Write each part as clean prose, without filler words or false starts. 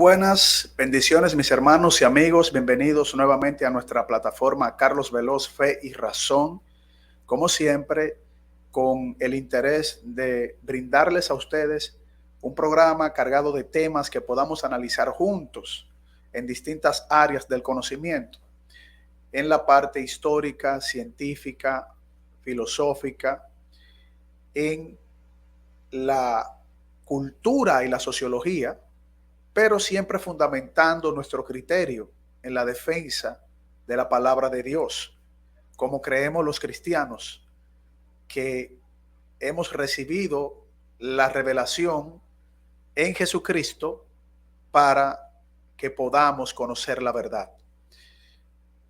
buenas bendiciones, mis hermanos y amigos. Bienvenidos nuevamente a nuestra plataforma Carlos Veloz, Fe y Razón. Como siempre, con el interés de brindarles a ustedes un programa cargado de temas que podamos analizar juntos en distintas áreas del conocimiento, en la parte histórica, científica, filosófica, en la cultura y la sociología, pero siempre fundamentando nuestro criterio en la defensa de la palabra de Dios, como creemos los cristianos, que hemos recibido la revelación en Jesucristo para que podamos conocer la verdad,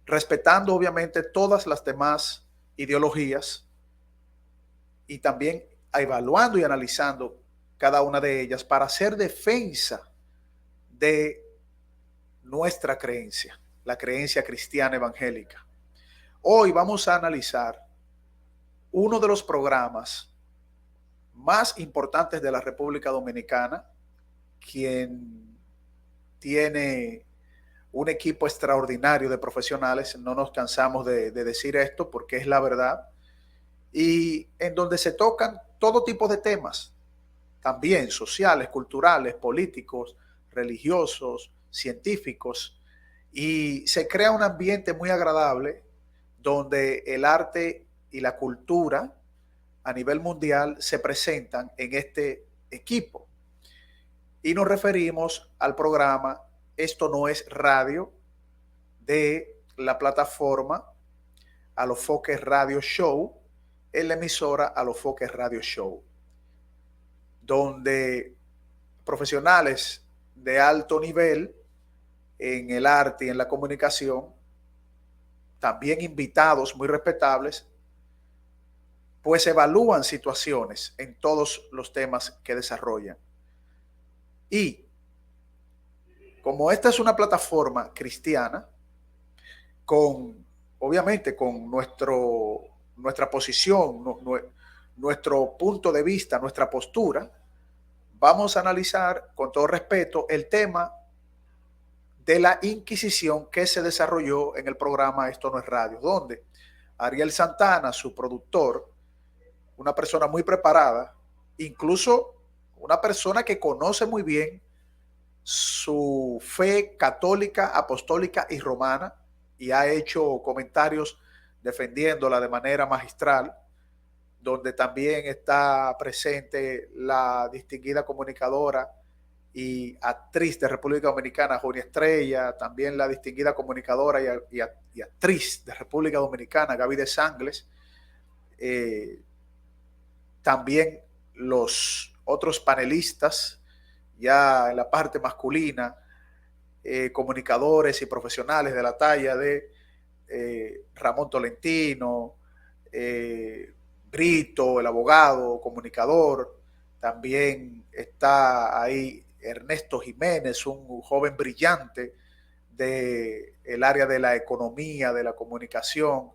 respetando obviamente todas las demás ideologías y también evaluando y analizando cada una de ellas para hacer defensa de nuestra creencia, la creencia cristiana evangélica. Hoy vamos a analizar uno de los programas más importantes de la República Dominicana, quien tiene un equipo extraordinario de profesionales, no nos cansamos de decir esto porque es la verdad, y en donde se tocan todo tipo de temas, también sociales, culturales, políticos, religiosos, científicos, y se crea un ambiente muy agradable donde el arte y la cultura a nivel mundial se presentan en este equipo. Y nos referimos al programa Esto No Es Radio de la plataforma Alofoque Radio Show, en la emisora Alofoque Radio Show, donde profesionales de alto nivel en el arte y en la comunicación, también invitados muy respetables, pues evalúan situaciones en todos los temas que desarrollan. Y como esta es una plataforma cristiana, obviamente con nuestra posición, nuestro punto de vista, nuestra postura, vamos a analizar con todo respeto el tema de la Inquisición que se desarrolló en el programa Esto No Es Radio, donde Ariel Santana, su productor, una persona muy preparada, incluso una persona que conoce muy bien su fe católica, apostólica y romana, y ha hecho comentarios defendiéndola de manera magistral, donde también está presente la distinguida comunicadora y actriz de República Dominicana, Jonia Estrella, también la distinguida comunicadora y actriz de República Dominicana, Gaby de Sangles, también los otros panelistas, ya en la parte masculina, comunicadores y profesionales de la talla de Ramón Tolentino, Brito, el abogado, comunicador. También está ahí Ernesto Jiménez, un joven brillante del área de la economía, de la comunicación,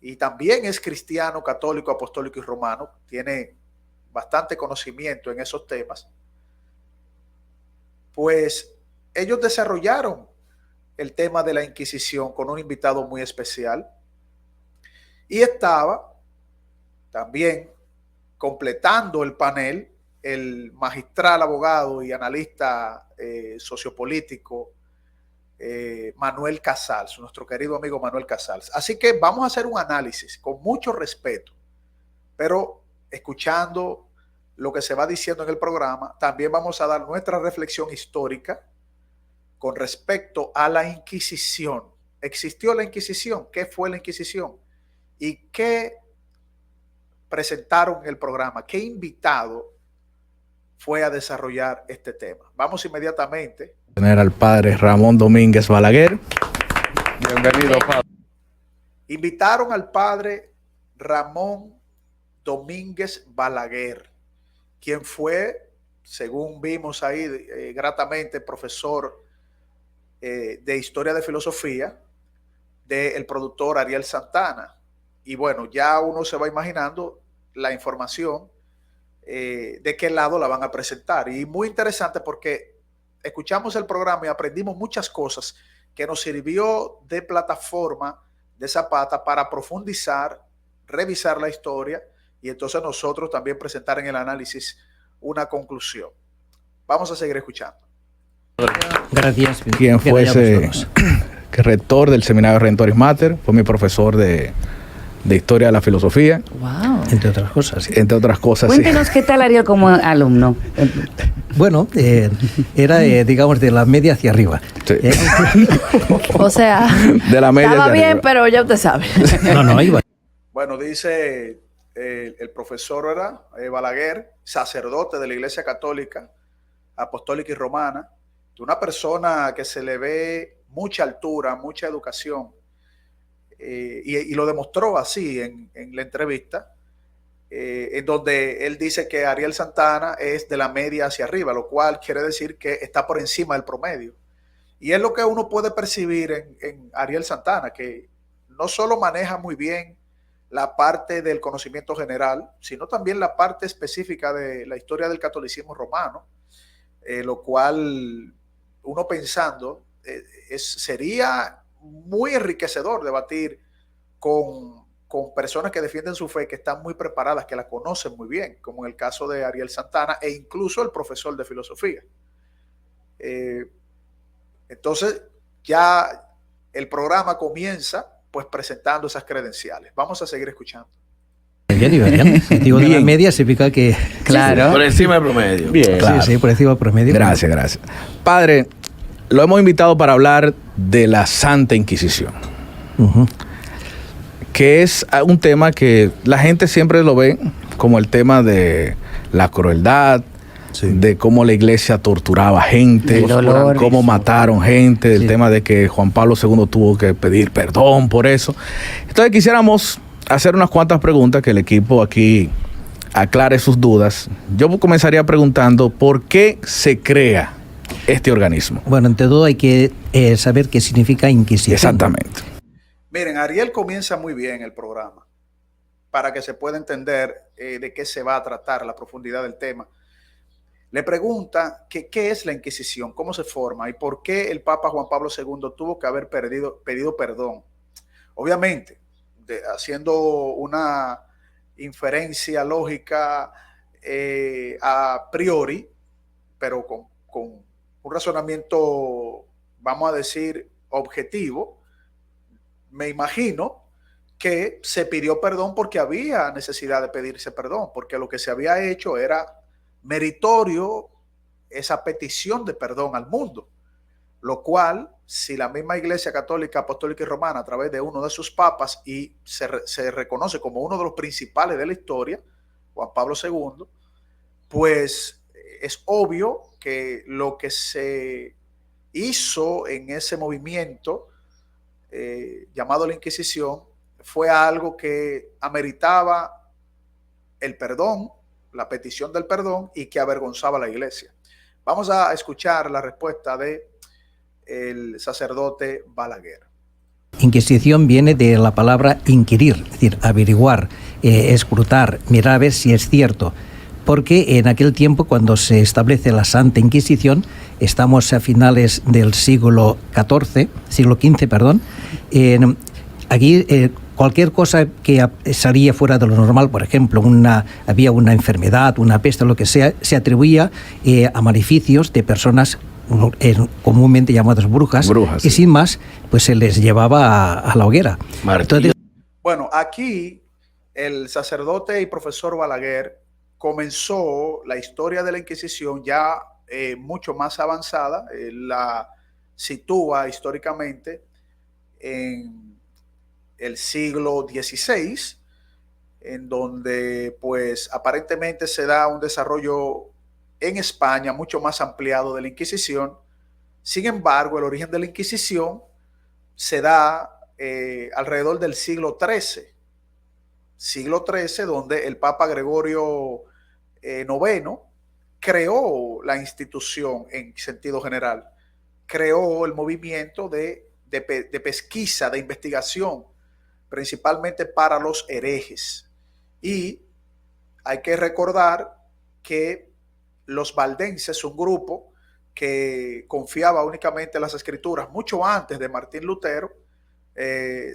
y también es cristiano, católico, apostólico y romano, tiene bastante conocimiento en esos temas. Pues ellos desarrollaron el tema de la Inquisición con un invitado muy especial, y estaba también completando el panel el magistral abogado y analista sociopolítico Manuel Casals, nuestro querido amigo Manuel Casals. Así que vamos a hacer un análisis con mucho respeto, pero escuchando lo que se va diciendo en el programa, también vamos a dar nuestra reflexión histórica con respecto a la Inquisición. ¿Existió la Inquisición? ¿Qué fue la Inquisición? ¿Y qué presentaron en el programa? ¿Qué invitado fue a desarrollar este tema? Vamos inmediatamente. Tener al padre Ramón Domínguez Balaguer. Bienvenido, padre. Invitaron al padre Ramón Domínguez Balaguer, quien fue, según vimos ahí gratamente, profesor de Historia de Filosofía del productor Ariel Santana. Y bueno, ya uno se va imaginando la información de qué lado la van a presentar. Y muy interesante porque escuchamos el programa y aprendimos muchas cosas que nos sirvió de plataforma de Zapata para profundizar, revisar la historia y entonces nosotros también presentar en el análisis una conclusión. Vamos a seguir escuchando. Gracias. Quien fue ese rector del seminario Redentoris Mater, fue mi profesor de Historia de la Filosofía. Wow. Entre otras cosas. Sí. Entre otras cosas, Cuéntenos qué tal Ariel como alumno. Bueno, era, digamos, de la media hacia arriba. Sí. O sea, de la media estaba hacia bien, arriba. pero ya usted sabe. No, iba. Bueno, dice el profesor Balaguer, sacerdote de la Iglesia Católica, Apostólica y Romana, de una persona que se le ve mucha altura, mucha educación, y lo demostró así en la entrevista, en donde él dice que Ariel Santana es de la media hacia arriba, lo cual quiere decir que está por encima del promedio. Y es lo que uno puede percibir en Ariel Santana, que no solo maneja muy bien la parte del conocimiento general, sino también la parte específica de la historia del catolicismo romano, lo cual uno pensando sería muy enriquecedor debatir con personas que defienden su fe, que están muy preparadas, que la conocen muy bien, como en el caso de Ariel Santana e incluso el profesor de filosofía. Entonces ya el programa comienza pues presentando esas credenciales. Vamos a seguir escuchando. Bien, digo, de la media significa que... Claro. Por encima del promedio. Bien, claro. Sí, por encima del promedio. Gracias. Padre, lo hemos invitado para hablar de la Santa Inquisición. Que es un tema que la gente siempre lo ve como el tema de la crueldad, de cómo la iglesia torturaba gente, cómo mataron gente, del tema de que Juan Pablo II tuvo que pedir perdón por eso. Entonces quisiéramos hacer unas cuantas preguntas, que el equipo aquí aclare sus dudas. Yo comenzaría preguntando, ¿por qué se crea este organismo? Bueno, ante todo hay que saber qué significa Inquisición. Exactamente. Miren, Ariel comienza muy bien el programa para que se pueda entender de qué se va a tratar, la profundidad del tema. Le pregunta que qué es la Inquisición, cómo se forma y por qué el Papa Juan Pablo II tuvo que haber pedido perdón. Obviamente, haciendo una inferencia lógica a priori, pero con un razonamiento, vamos a decir, objetivo, me imagino que se pidió perdón porque había necesidad de pedirse perdón, porque lo que se había hecho era meritorio esa petición de perdón al mundo, lo cual, si la misma Iglesia Católica, Apostólica y Romana, a través de uno de sus papas, y se reconoce como uno de los principales de la historia, Juan Pablo II, pues es obvio que lo que se hizo en ese movimiento llamado la Inquisición fue algo que ameritaba el perdón, la petición del perdón, y que avergonzaba a la iglesia. Vamos a escuchar la respuesta de el sacerdote Balaguer. Inquisición viene de la palabra inquirir, es decir, averiguar, escrutar, mirar a ver si es cierto. Porque en aquel tiempo, cuando se establece la Santa Inquisición, estamos a finales del siglo XV, perdón, aquí cualquier cosa que salía fuera de lo normal, por ejemplo, había una enfermedad, una peste, lo que sea, se atribuía a maleficios de personas comúnmente llamadas brujas, y sin más, pues se les llevaba a la hoguera. Entonces, bueno, aquí el sacerdote y profesor Balaguer comenzó la historia de la Inquisición ya mucho más avanzada, la sitúa históricamente en el siglo XVI, en donde pues aparentemente se da un desarrollo en España mucho más ampliado de la Inquisición. Sin embargo, el origen de la Inquisición se da alrededor del siglo XIII, donde el Papa Gregorio IX creó la institución en sentido general, creó el movimiento de pesquisa, de investigación, principalmente para los herejes. Y hay que recordar que los valdenses, un grupo que confiaba únicamente en las escrituras, mucho antes de Martín Lutero,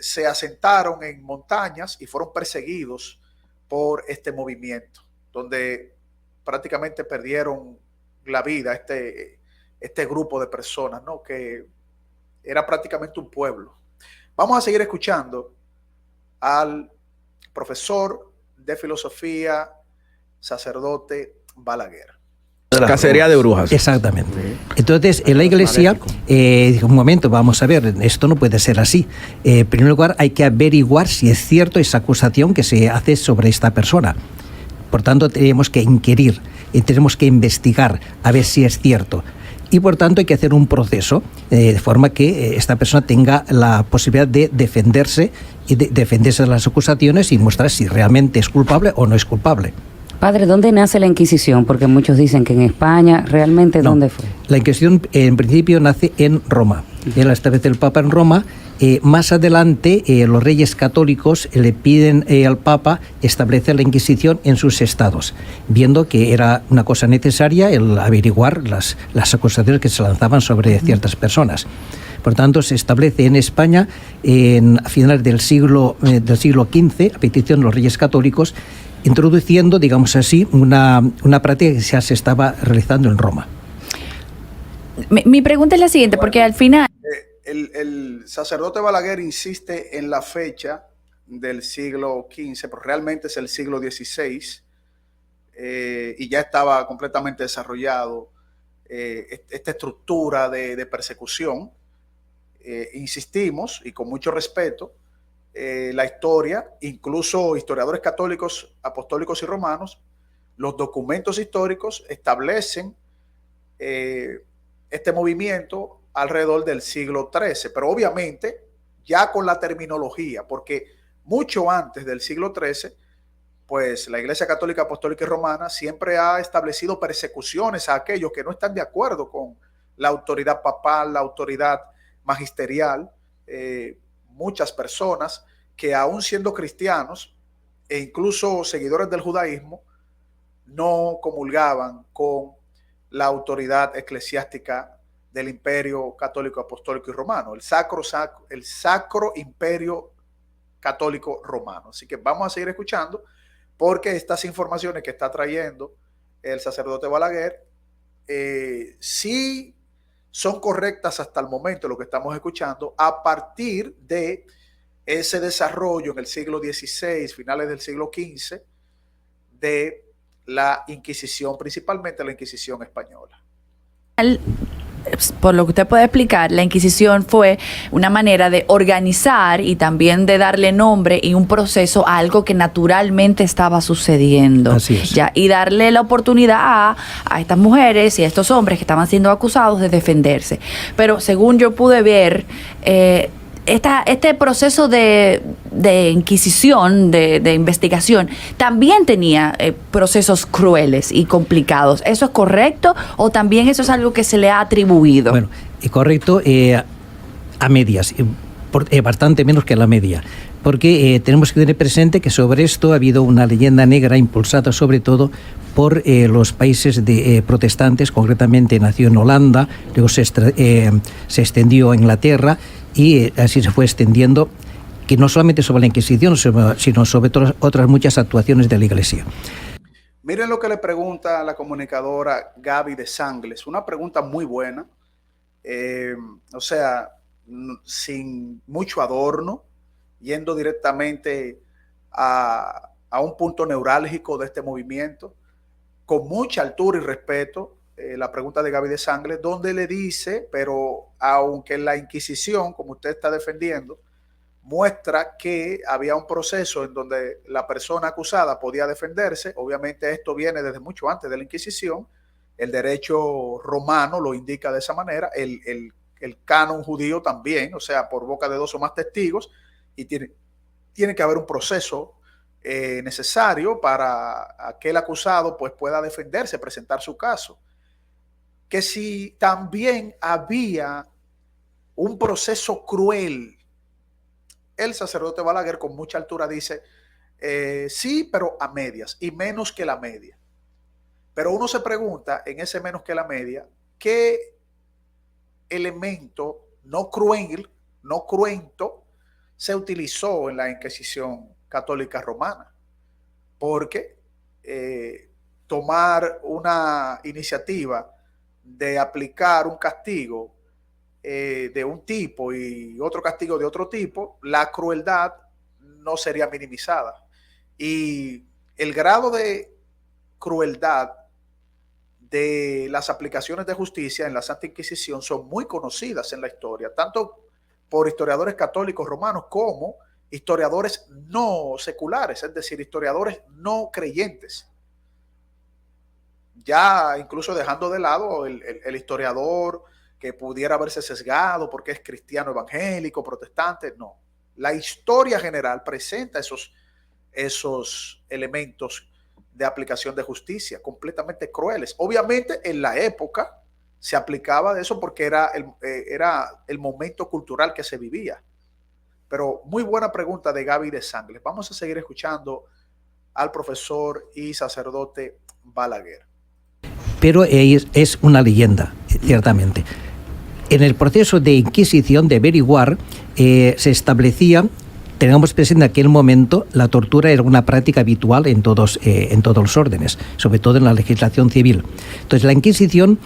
se asentaron en montañas y fueron perseguidos por este movimiento, donde prácticamente perdieron la vida este grupo de personas, ¿no? Que era prácticamente un pueblo. Vamos a seguir escuchando al profesor de filosofía, sacerdote Balaguer. La cacería de brujas. Exactamente. Entonces, en la Iglesia dijo, un momento, vamos a ver, esto no puede ser así. En primer lugar, hay que averiguar si es cierto esa acusación que se hace sobre esta persona. Por tanto, tenemos que inquirir y tenemos que investigar a ver si es cierto. Y por tanto hay que hacer un proceso de forma que esta persona tenga la posibilidad de defenderse y de defenderse de las acusaciones y mostrar si realmente es culpable o no es culpable. Padre, ¿dónde nace la Inquisición? Porque muchos dicen que en España, ¿realmente dónde fue? La Inquisición en principio nace en Roma. Él establece el Papa en Roma. Más adelante los reyes católicos le piden al Papa establecer la Inquisición en sus estados, viendo que era una cosa necesaria el averiguar las acusaciones que se lanzaban sobre ciertas personas. Por tanto, se establece en España a finales del siglo XV, a petición de los reyes católicos, introduciendo, digamos así, una práctica que ya se estaba realizando en Roma. Mi pregunta es la siguiente, porque al final... El sacerdote Balaguer insiste en la fecha del siglo XV, pero realmente es el siglo XVI, y ya estaba completamente desarrollado esta estructura de persecución. Insistimos, y con mucho respeto, la historia, incluso historiadores católicos, apostólicos y romanos, los documentos históricos establecen este movimiento alrededor del siglo XIII, pero obviamente ya con la terminología, porque mucho antes del siglo XIII, pues la Iglesia Católica, Apostólica y Romana siempre ha establecido persecuciones a aquellos que no están de acuerdo con la autoridad papal, la autoridad magisterial. Muchas personas que aún siendo cristianos e incluso seguidores del judaísmo no comulgaban con la autoridad eclesiástica del Imperio Católico, Apostólico y Romano, el Sacro Imperio Católico Romano. Así que vamos a seguir escuchando, porque estas informaciones que está trayendo el sacerdote Balaguer sí son correctas hasta el momento, lo que estamos escuchando, a partir de ese desarrollo en el siglo XVI, finales del siglo XV, de la Inquisición, principalmente la Inquisición española. Por lo que usted puede explicar, la Inquisición fue una manera de organizar y también de darle nombre y un proceso a algo que naturalmente estaba sucediendo. Así es. Ya, y darle la oportunidad a estas mujeres y a estos hombres que estaban siendo acusados de defenderse. Pero según yo pude ver, este proceso de inquisición, de investigación, también tenía procesos crueles y complicados. ¿Eso es correcto o también eso es algo que se le ha atribuido? Bueno, correcto, a medias, bastante menos que a la media. Porque tenemos que tener presente que sobre esto ha habido una leyenda negra impulsada sobre todo por los países protestantes. Concretamente nació en Holanda, luego se extendió a Inglaterra, y así se fue extendiendo, que no solamente sobre la Inquisición, sino sobre otras muchas actuaciones de la Iglesia. Miren lo que le pregunta la comunicadora Gaby de Sangles, una pregunta muy buena, o sea, sin mucho adorno, yendo directamente a un punto neurálgico de este movimiento, con mucha altura y respeto. La pregunta de Gaby de Sangles, donde le dice, pero aunque la Inquisición, como usted está defendiendo, muestra que había un proceso en donde la persona acusada podía defenderse, obviamente esto viene desde mucho antes de la Inquisición, el derecho romano lo indica de esa manera, el canon judío también, o sea, por boca de dos o más testigos, y tiene que haber un proceso necesario para aquel acusado pues pueda defenderse, presentar su caso. Que si también había un proceso cruel, el sacerdote Balaguer con mucha altura dice, sí, pero a medias y menos que la media. Pero uno se pregunta en ese menos que la media, ¿qué elemento no cruel, no cruento, se utilizó en la Inquisición católica romana, porque tomar una iniciativa de aplicar un castigo de un tipo y otro castigo de otro tipo, la crueldad no sería minimizada. Y el grado de crueldad de las aplicaciones de justicia en la Santa Inquisición son muy conocidas en la historia, tanto por historiadores católicos romanos como historiadores no seculares, es decir, historiadores no creyentes. Ya incluso dejando de lado el historiador que pudiera haberse sesgado porque es cristiano evangélico, protestante, no. La historia general presenta esos elementos de aplicación de justicia completamente crueles. Obviamente en la época se aplicaba de eso porque era el momento cultural que se vivía. Pero muy buena pregunta de Gaby de Sangles. Vamos a seguir escuchando al profesor y sacerdote Balaguer. Pero es una leyenda, ciertamente. En el proceso de Inquisición, de averiguar, se establecía, tengamos presente en aquel momento, la tortura era una práctica habitual en todos los órdenes, sobre todo en la legislación civil. Entonces, la Inquisición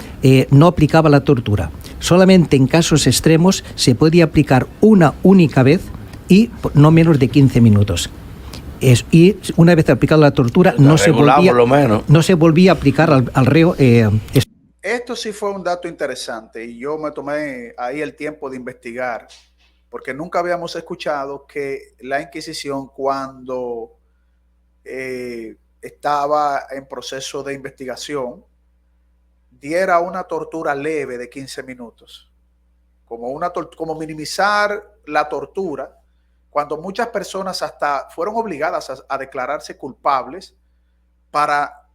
no aplicaba la tortura. Solamente en casos extremos se podía aplicar una única vez y no menos de 15 minutos. Y una vez aplicada la tortura, no se volvía a aplicar al reo. Esto sí fue un dato interesante y yo me tomé ahí el tiempo de investigar, porque nunca habíamos escuchado que la Inquisición, cuando estaba en proceso de investigación, diera una tortura leve de 15 minutos, como minimizar la tortura, cuando muchas personas hasta fueron obligadas a declararse culpables para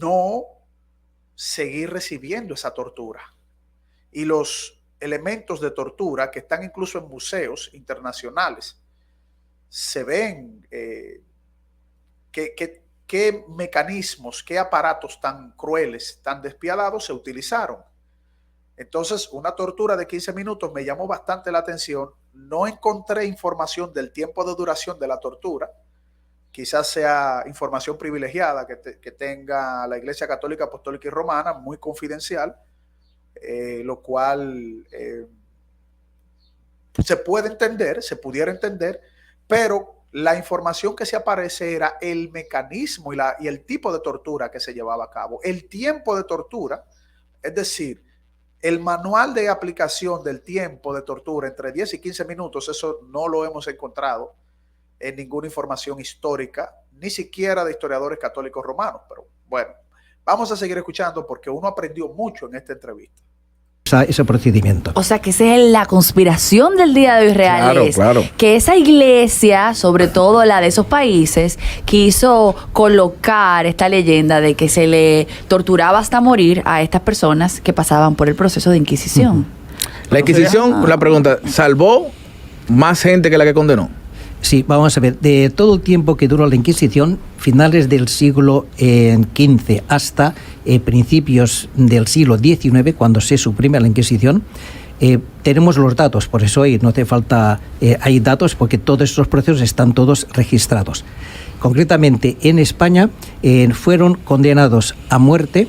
no seguir recibiendo esa tortura. Y los elementos de tortura que están incluso en museos internacionales, se ven qué mecanismos, qué aparatos tan crueles, tan despiadados se utilizaron. Entonces, una tortura de 15 minutos me llamó bastante la atención. No encontré información del tiempo de duración de la tortura. Quizás sea información privilegiada que tenga la Iglesia Católica, Apostólica y Romana, muy confidencial, lo cual se pudiera entender, pero la información que se aparece era el mecanismo y el tipo de tortura que se llevaba a cabo. El tiempo de tortura, es decir, el manual de aplicación del tiempo de tortura entre 10 y 15 minutos, eso no lo hemos encontrado en ninguna información histórica, ni siquiera de historiadores católicos romanos. Pero bueno, vamos a seguir escuchando porque uno aprendió mucho en esta entrevista. Ese procedimiento. O sea, que esa es la conspiración del día de hoy real. Claro. Que esa iglesia, sobre todo la de esos países, quiso colocar esta leyenda de que se le torturaba hasta morir a estas personas que pasaban por el proceso de Inquisición. La Inquisición, la pregunta, ¿salvó más gente que la que condenó? Sí, vamos a ver, de todo el tiempo que duró la Inquisición, finales del siglo XV hasta principios del siglo XIX, cuando se suprime la Inquisición, tenemos los datos, por eso no hace falta, hay datos porque todos estos procesos están todos registrados. Concretamente, en España fueron condenados a muerte,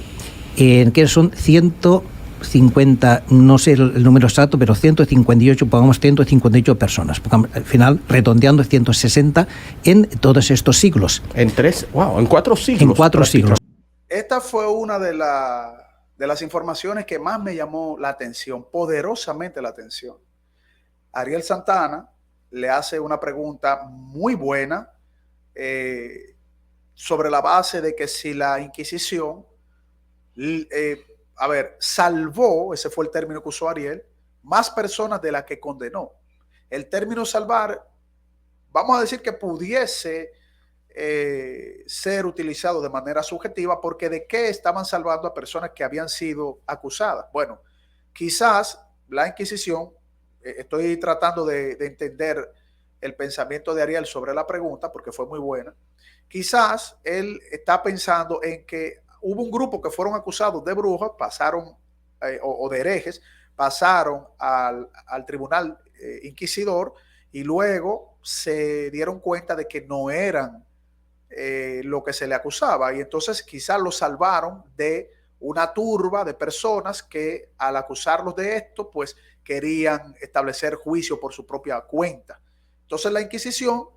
que son 150, no sé el número exacto, pero 158, pongamos 158 personas, al final redondeando 160 en todos estos siglos. En 4 siglos. En 4 siglos. Esta fue una de las informaciones que más me llamó la atención, poderosamente la atención. Ariel Santana le hace una pregunta muy buena sobre la base de que si la Inquisición salvó, ese fue el término que usó Ariel, más personas de las que condenó. El término salvar, vamos a decir que pudiese ser utilizado de manera subjetiva, porque ¿de qué estaban salvando a personas que habían sido acusadas? Bueno, quizás la Inquisición, estoy tratando de entender el pensamiento de Ariel sobre la pregunta, porque fue muy buena. Quizás él está pensando en que hubo un grupo que fueron acusados de brujas, pasaron o de herejes, pasaron al tribunal inquisidor y luego se dieron cuenta de que no eran lo que se le acusaba, y entonces quizás lo salvaron de una turba de personas que al acusarlos de esto, pues querían establecer juicio por su propia cuenta. Entonces la Inquisición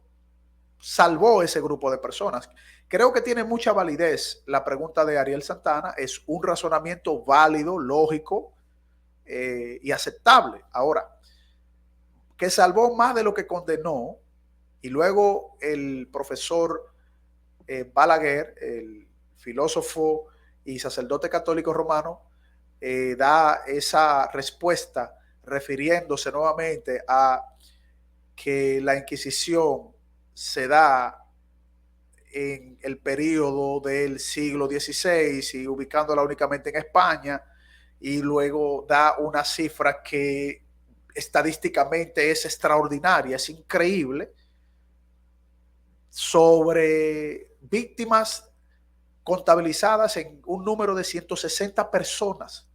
salvó ese grupo de personas. Creo que tiene mucha validez la pregunta de Ariel Santana, es un razonamiento válido, lógico y aceptable. Ahora, que salvó más de lo que condenó, y luego el profesor Balaguer, el filósofo y sacerdote católico romano, da esa respuesta refiriéndose nuevamente a que la Inquisición se da en el periodo del siglo XVI y ubicándola únicamente en España, y luego da una cifra que estadísticamente es extraordinaria, es increíble, sobre víctimas contabilizadas en un número de 160 personas.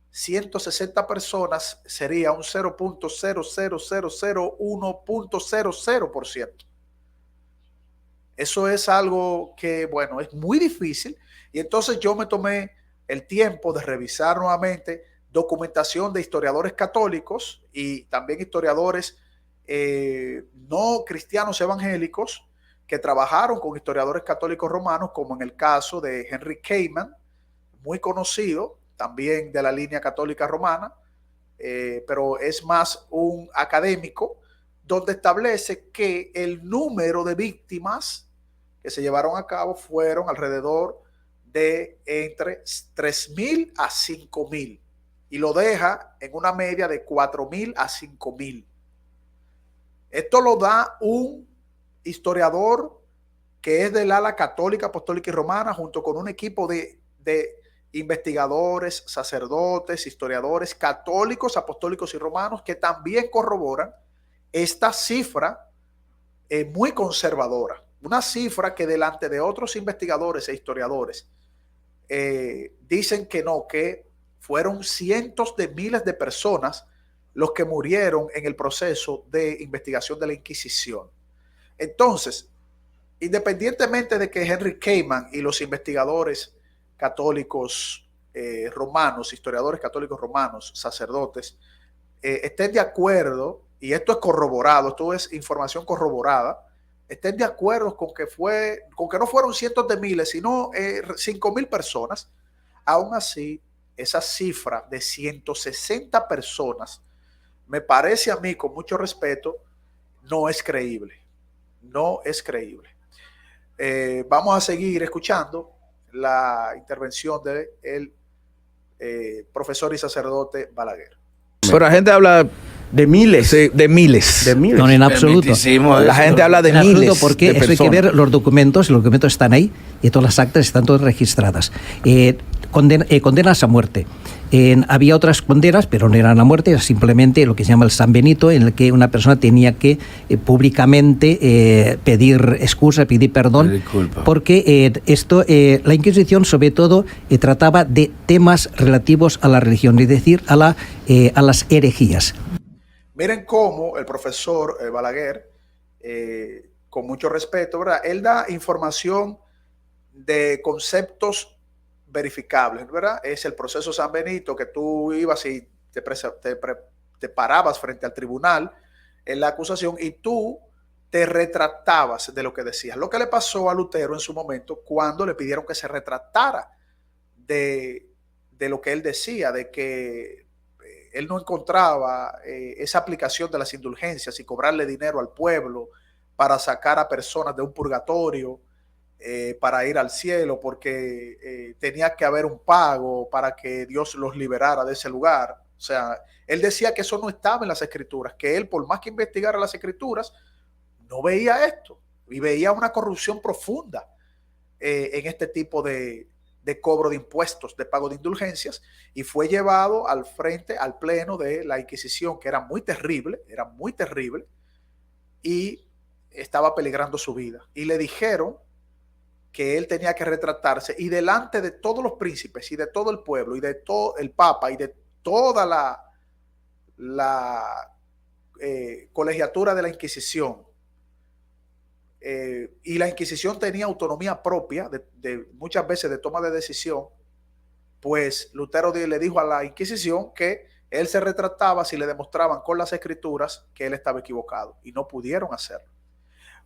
160 personas sería un 0.00001.00%. Eso es algo que, bueno, es muy difícil. Y entonces yo me tomé el tiempo de revisar nuevamente documentación de historiadores católicos y también historiadores no cristianos evangélicos que trabajaron con historiadores católicos romanos, como en el caso de Henry Kamen, muy conocido, también de la línea católica romana, pero es más un académico, donde establece que el número de víctimas que se llevaron a cabo fueron alrededor de entre 3.000 a 5.000, y lo deja en una media de 4.000 a 5.000. Esto lo da un historiador que es del ala católica, apostólica y romana, junto con un equipo de investigadores, sacerdotes, historiadores católicos, apostólicos y romanos, que también corroboran esta cifra muy conservadora. Una cifra que delante de otros investigadores e historiadores dicen que no, que fueron cientos de miles de personas los que murieron en el proceso de investigación de la Inquisición. Entonces, independientemente de que Henry Kamen y los investigadores católicos romanos, historiadores católicos romanos, sacerdotes, estén de acuerdo, y esto es corroborado, esto es información corroborada, estén de acuerdo con que no fueron cientos de miles, sino 5.000 personas, aún así, esa cifra de 160 personas, me parece a mí, con mucho respeto, no es creíble. No es creíble. Vamos a seguir escuchando la intervención del profesor y sacerdote Balaguer. Pero la gente habla de miles. Sí, de miles. De miles. No, en absoluto. La gente habla de miles. Porque de eso hay que ver los documentos están ahí y todas las actas están todas registradas. Condenas a muerte. Había otras condenas, pero no eran a muerte, simplemente lo que se llama el San Benito, en el que una persona tenía que públicamente pedir excusa, pedir perdón, porque la Inquisición sobre todo trataba de temas relativos a la religión, es decir, a las herejías. Miren cómo el profesor Balaguer, con mucho respeto, ¿verdad?, él da información de conceptos verificables, ¿verdad? Es el proceso San Benito, que tú ibas y te parabas frente al tribunal en la acusación y tú te retractabas de lo que decías. Lo que le pasó a Lutero en su momento cuando le pidieron que se retractara de lo que él decía, de que él no encontraba esa aplicación de las indulgencias y cobrarle dinero al pueblo para sacar a personas de un purgatorio para ir al cielo, porque tenía que haber un pago para que Dios los liberara de ese lugar. O sea, él decía que eso no estaba en las escrituras, que él, por más que investigara las escrituras, no veía esto y veía una corrupción profunda en este tipo de cobro de impuestos, de pago de indulgencias, y fue llevado al frente, al pleno de la Inquisición, que era muy terrible, y estaba peligrando su vida. Y le dijeron que él tenía que retratarse, y delante de todos los príncipes y de todo el pueblo y de todo el papa y de toda la la colegiatura de la Inquisición. Y la Inquisición tenía autonomía propia, muchas veces de toma de decisión, pues Lutero le dijo a la Inquisición que él se retractaba si le demostraban con las escrituras que él estaba equivocado, y no pudieron hacerlo.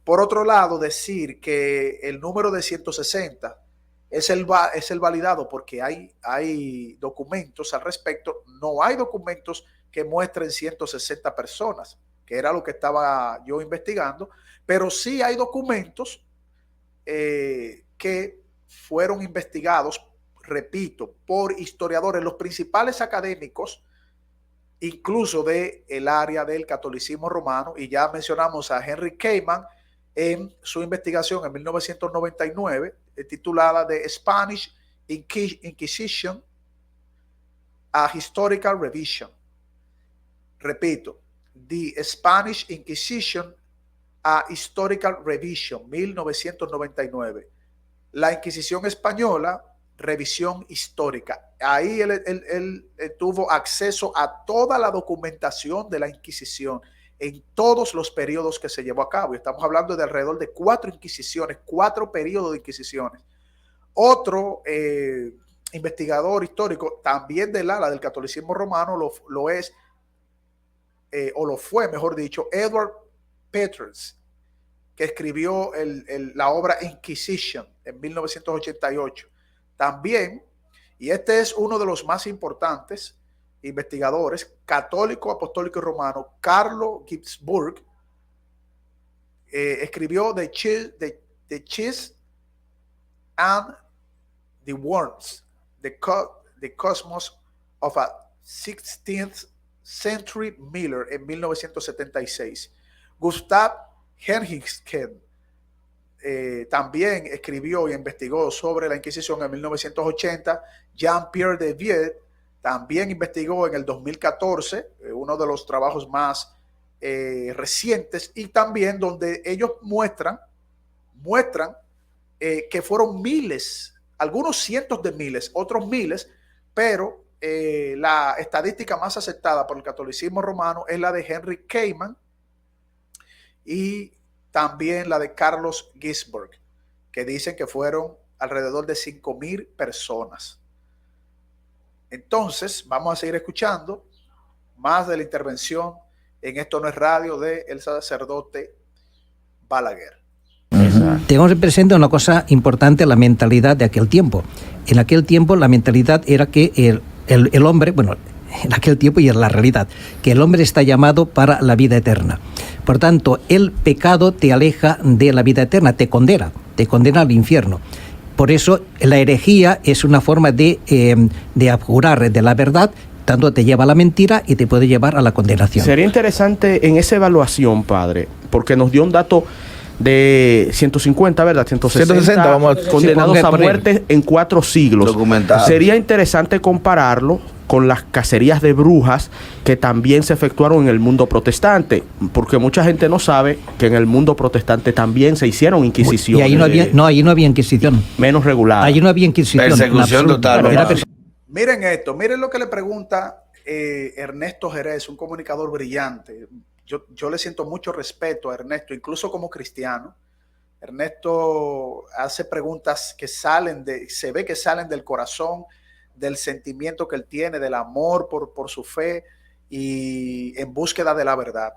Por otro lado, decir que el número de 160 es el validado porque hay documentos al respecto. No hay documentos que muestren 160 personas, que era lo que estaba yo investigando, pero sí hay documentos que fueron investigados, repito, por historiadores, los principales académicos, incluso del área del catolicismo romano, y ya mencionamos a Henry Kamen en su investigación en 1999, titulada The Spanish Inquisition, a Historical Revision. Repito, The Spanish Inquisition, a Historical Revision, 1999. La Inquisición Española, revisión histórica. Ahí él tuvo acceso a toda la documentación de la Inquisición en todos los periodos que se llevó a cabo. Y estamos hablando de alrededor de 4 inquisiciones, 4 periodos de inquisiciones. Otro investigador histórico, también del ala del catolicismo romano, lo es, o lo fue, mejor dicho, Edward Petrus, que escribió la obra Inquisition en 1988. También, y este es uno de los más importantes investigadores, católico, apostólico y romano, Carlo Ginzburg, escribió The Cheese and the Worms, the Cosmos of a 16th Century Miller en 1976. Gustav Henrichsen también escribió y investigó sobre la Inquisición en 1980. Jean-Pierre de Viet también investigó en el 2014, uno de los trabajos más recientes, y también donde ellos muestran que fueron miles, algunos cientos de miles, otros miles, pero la estadística más aceptada por el catolicismo romano es la de Henry Kamen y también la de Carlos Ginzburg, que dicen que fueron alrededor de 5,000 personas. Entonces, vamos a seguir escuchando más de la intervención en Esto No es Radio de el sacerdote Balaguer. Tengamos presente una cosa importante, la mentalidad de aquel tiempo. En aquel tiempo la mentalidad era que el hombre, bueno, en aquel tiempo y en la realidad, que el hombre está llamado para la vida eterna. Por tanto, el pecado te aleja de la vida eterna, te condena al infierno. Por eso la herejía es una forma de abjurar de la verdad, tanto te lleva a la mentira y te puede llevar a la condenación. Sería interesante en esa evaluación, padre, porque nos dio un dato de 150, ¿verdad? 160 vamos a condenados a muerte en 4 siglos. Documentado. Sería interesante compararlo con las cacerías de brujas que también se efectuaron en el mundo protestante, porque mucha gente no sabe que en el mundo protestante también se hicieron inquisiciones. Y ahí no había inquisición. Menos regular. Ahí no había inquisición. Persecución total. Miren esto, miren lo que le pregunta Ernesto Jerez, un comunicador brillante. Yo le siento mucho respeto a Ernesto, incluso como cristiano. Ernesto hace preguntas que se ve que salen del corazón, del sentimiento que él tiene, del amor por su fe y en búsqueda de la verdad.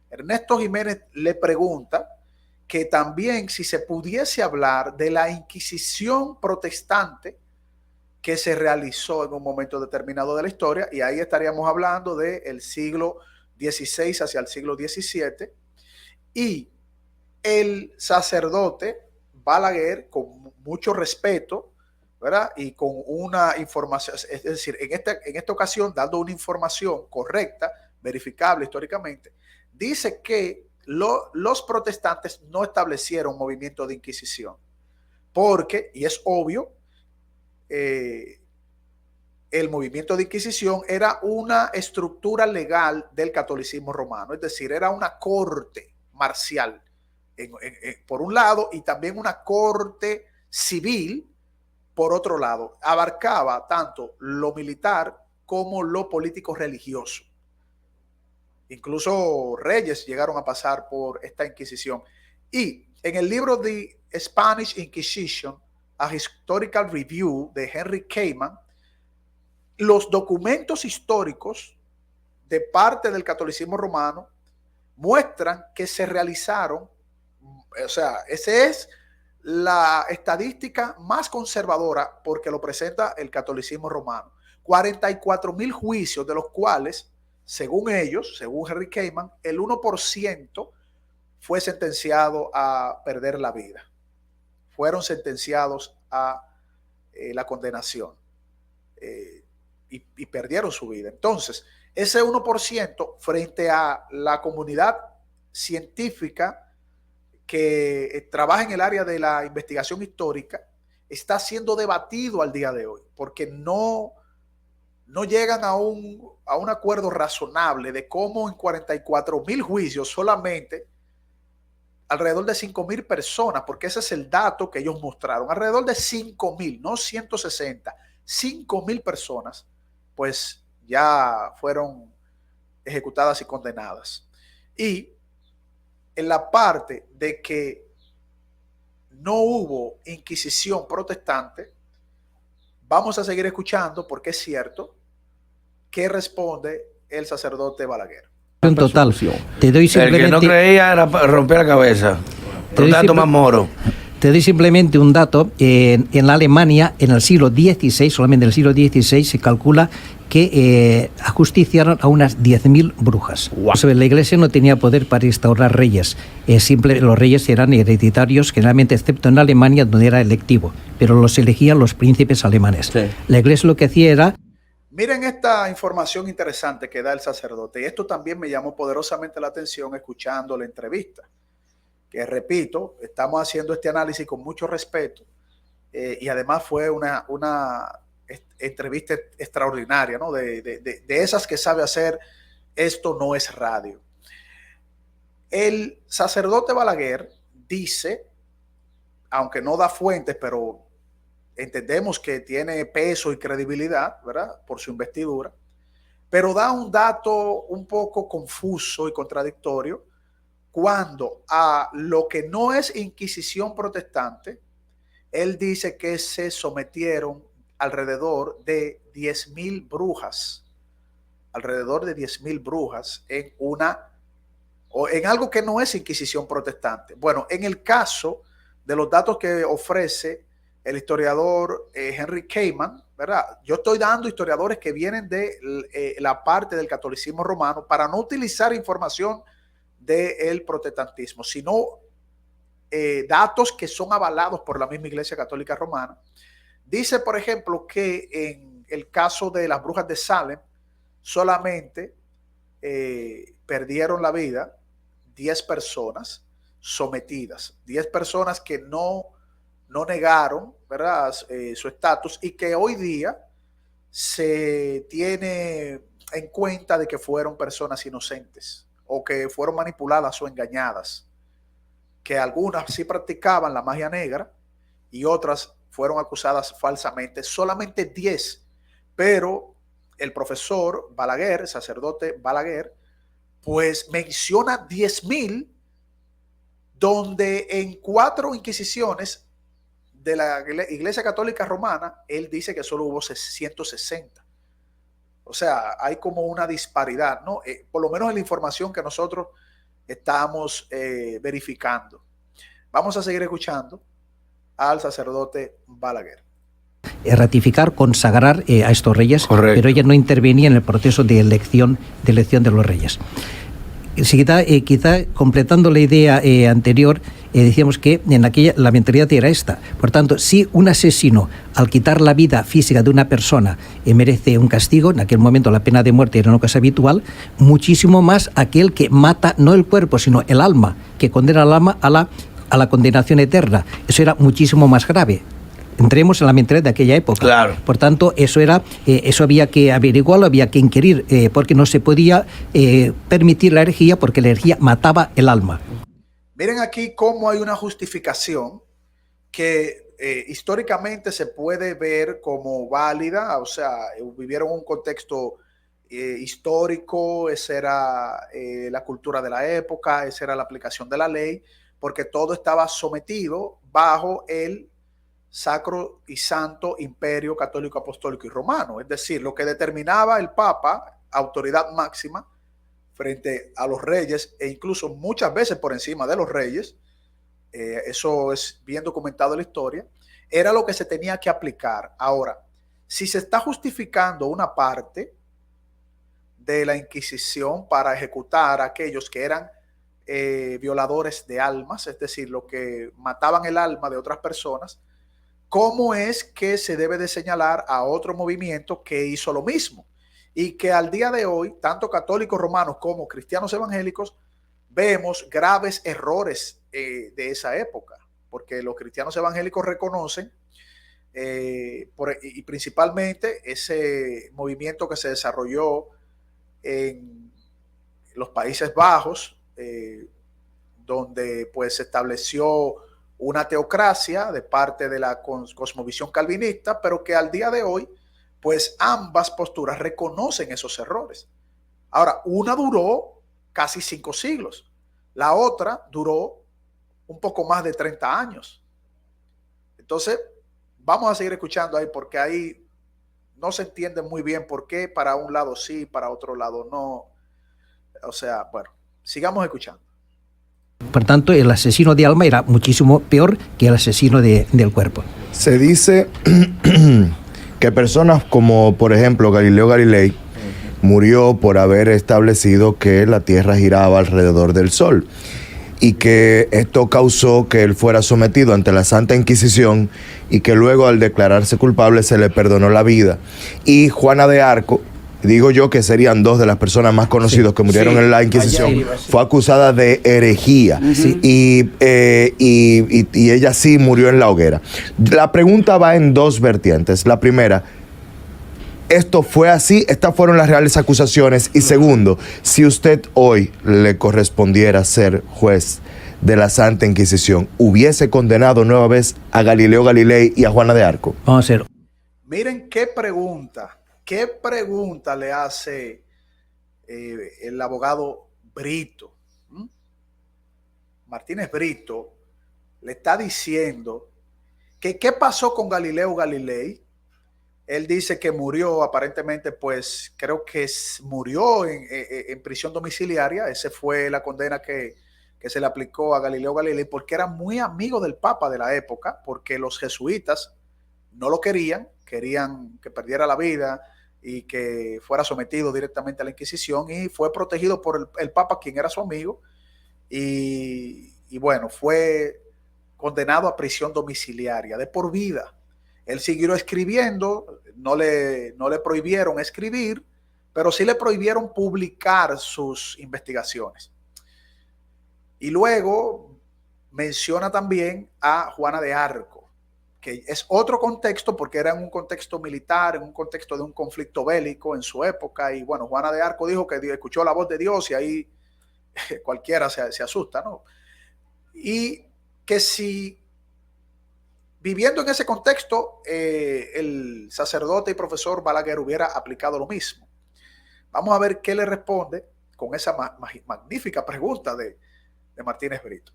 Ernesto Jiménez le pregunta que también si se pudiese hablar de la Inquisición protestante que se realizó en un momento determinado de la historia, y ahí estaríamos hablando del siglo XVI hacia el siglo XVII, y el sacerdote Balaguer, con mucho respeto, ¿verdad? Y con una información, es decir, en esta ocasión, dando una información correcta, verificable históricamente, dice que los protestantes no establecieron movimiento de inquisición, porque, y es obvio, el movimiento de inquisición era una estructura legal del catolicismo romano, es decir, era una corte marcial, por un lado, y también una corte civil, por otro lado. Abarcaba tanto lo militar como lo político religioso. Incluso reyes llegaron a pasar por esta Inquisición. Y en el libro The Spanish Inquisition, A Historical Review de Henry Kamen, los documentos históricos de parte del catolicismo romano muestran que se realizaron, o sea, esa es la estadística más conservadora porque lo presenta el catolicismo romano. 44,000 juicios, de los cuales, según ellos, según Henry Kamen, el 1% fue sentenciado a perder la vida. Fueron sentenciados a la condenación y perdieron su vida. Entonces, ese 1% frente a la comunidad científica que trabaja en el área de la investigación histórica, está siendo debatido al día de hoy, porque no llegan a un acuerdo razonable de cómo en 44,000 juicios solamente alrededor de 5,000 personas, porque ese es el dato que ellos mostraron, alrededor de 5,000, no 160, 5,000 personas, pues ya fueron ejecutadas y condenadas. Y en la parte de que no hubo inquisición protestante, vamos a seguir escuchando, porque es cierto, que responde el sacerdote Balaguer. En total, te doy simplemente... El que no creía era romper la cabeza. Por tanto, más moro. Te doy simplemente un dato. En la Alemania, en el siglo XVI, solamente en el siglo XVI, se calcula que ajusticiaron a unas 10.000 brujas. Wow. La Iglesia no tenía poder para instaurar reyes. Los reyes eran hereditarios, generalmente, excepto en Alemania, donde era electivo. Pero los elegían los príncipes alemanes. Sí. La Iglesia lo que hacía era... Miren esta información interesante que da el sacerdote. Y esto también me llamó poderosamente la atención escuchando la entrevista. Que repito, estamos haciendo este análisis con mucho respeto y además fue una entrevista extraordinaria, ¿no? De esas que sabe hacer Esto No Es Radio. El sacerdote Balaguer dice, aunque no da fuentes, pero entendemos que tiene peso y credibilidad, ¿verdad? Por su investidura, pero da un dato un poco confuso y contradictorio cuando a lo que no es Inquisición protestante, él dice que se sometieron alrededor de 10,000 brujas, en algo que no es Inquisición protestante. Bueno, en el caso de los datos que ofrece el historiador Henry Kamen, ¿verdad? Yo estoy dando historiadores que vienen de la parte del catolicismo romano para no utilizar información del protestantismo, sino datos que son avalados por la misma Iglesia Católica Romana. Dice, por ejemplo, que en el caso de las brujas de Salem, solamente perdieron la vida 10 personas sometidas, 10 personas que no negaron, ¿verdad? Su estatus, y que hoy día se tiene en cuenta de que fueron personas inocentes o que fueron manipuladas o engañadas, que algunas sí practicaban la magia negra y otras fueron acusadas falsamente. Solamente 10, pero el profesor Balaguer, el sacerdote Balaguer, pues menciona 10,000, donde en 4 inquisiciones de la Iglesia Católica Romana, él dice que solo hubo 160. O sea, hay como una disparidad, ¿no? Por lo menos en la información que nosotros estamos verificando. Vamos a seguir escuchando al sacerdote Balaguer. Ratificar, consagrar a estos reyes. Correcto. Pero ella no intervenía en el proceso de elección de los reyes. Quizá completando la idea anterior, decíamos que en aquella la mentalidad era esta. Por tanto, si un asesino, al quitar la vida física de una persona, merece un castigo, en aquel momento la pena de muerte era una cosa habitual, muchísimo más aquel que mata no el cuerpo, sino el alma, que condena al alma a la condenación eterna. Eso era muchísimo más grave. Entremos en la mentalidad de aquella época. Claro. Por tanto, eso había que averiguarlo, había que inquirir, porque no se podía permitir la herejía, porque la herejía mataba el alma. Miren aquí cómo hay una justificación que históricamente se puede ver como válida, o sea, vivieron un contexto histórico, esa era la cultura de la época, esa era la aplicación de la ley, porque todo estaba sometido bajo el Sacro y Santo Imperio Católico Apostólico y Romano. Es decir, lo que determinaba el Papa, autoridad máxima frente a los reyes e incluso muchas veces por encima de los reyes, eso es bien documentado en la historia, era lo que se tenía que aplicar. Ahora, si se está justificando una parte de la Inquisición para ejecutar a aquellos que eran violadores de almas, es decir, los que mataban el alma de otras personas, ¿cómo es que se debe de señalar a otro movimiento que hizo lo mismo? Y que al día de hoy, tanto católicos romanos como cristianos evangélicos, vemos graves errores de esa época, porque los cristianos evangélicos reconocen y principalmente ese movimiento que se desarrolló en los Países Bajos, donde pues se estableció una teocracia de parte de la cosmovisión calvinista, pero que al día de hoy, pues ambas posturas reconocen esos errores. Ahora, una duró casi 5 siglos, la otra duró un poco más de 30 años. Entonces, vamos a seguir escuchando ahí, porque ahí no se entiende muy bien por qué para un lado sí, para otro lado no. O sea, bueno, sigamos escuchando. Por tanto, el asesino de alma era muchísimo peor que el asesino del cuerpo. Se dice que personas como, por ejemplo, Galileo Galilei murió por haber establecido que la Tierra giraba alrededor del Sol y que esto causó que él fuera sometido ante la Santa Inquisición y que luego, al declararse culpable, se le perdonó la vida. Y Juana de Arco, digo yo que serían 2 de las personas más conocidas que murieron en la Inquisición, fue acusada de herejía y ella sí murió en la hoguera. La pregunta va en 2 vertientes. La primera, ¿esto fue así? ¿Estas fueron las reales acusaciones? Y segundo, si usted hoy le correspondiera ser juez de la Santa Inquisición, ¿hubiese condenado nueva vez a Galileo Galilei y a Juana de Arco? Vamos a ver. Miren qué pregunta le hace el abogado Brito. Martínez Brito le está diciendo que qué pasó con Galileo Galilei. Él dice que murió, aparentemente, pues creo que murió en prisión domiciliaria. Esa fue la condena que se le aplicó a Galileo Galilei, porque era muy amigo del Papa de la época, porque los jesuitas no lo querían que perdiera la vida y que fuera sometido directamente a la Inquisición, y fue protegido por el Papa, quien era su amigo, y bueno, fue condenado a prisión domiciliaria de por vida. Él siguió escribiendo, no le prohibieron escribir, pero sí le prohibieron publicar sus investigaciones. Y luego menciona también a Juana de Arco, que es otro contexto, porque era en un contexto militar, en un contexto de un conflicto bélico en su época. Y bueno, Juana de Arco dijo que escuchó la voz de Dios, y ahí cualquiera se asusta, ¿no? Y que si viviendo en ese contexto, el sacerdote y profesor Balaguer hubiera aplicado lo mismo. Vamos a ver qué le responde con esa magnífica pregunta de Martínez Brito.